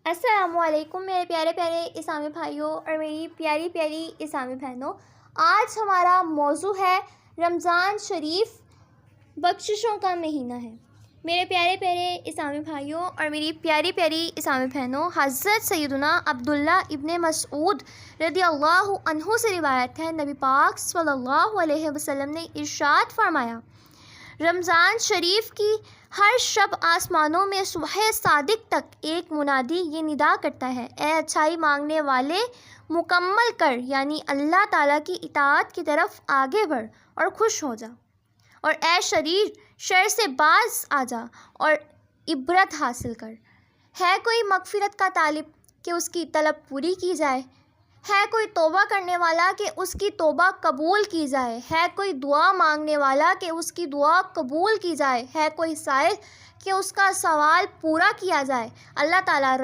السلام علیکم میرے پیارے پیارے اسلامی بھائیوں اور میری پیاری پیاری اسلامی بہنوں۔ آج ہمارا موضوع ہے رمضان شریف بخششوں کا مہینہ ہے۔ میرے پیارے پیارے اسلامی بھائیوں اور میری پیاری پیاری اسلامی بہنوں، حضرت سیدنا عبداللہ ابن مسعود رضی اللہ عنہ سے روایت ہے، نبی پاک صلی اللہ علیہ وسلم نے ارشاد فرمایا، رمضان شریف کی ہر شب آسمانوں میں صبح صادق تک ایک منادی یہ ندا کرتا ہے، اے اچھائی مانگنے والے، مکمل کر، یعنی اللہ تعالیٰ کی اطاعت کی طرف آگے بڑھ اور خوش ہو جا، اور اے شریر، شر سے باز آ جا اور عبرت حاصل کر۔ ہے کوئی مغفرت کا طالب کہ اس کی طلب پوری کی جائے، ہے کوئی توبہ کرنے والا کہ اس کی توبہ قبول کی جائے، ہے کوئی دعا مانگنے والا کہ اس کی دعا قبول کی جائے، ہے کوئی سائل کہ اس کا سوال پورا کیا جائے۔ اللہ تعالیٰ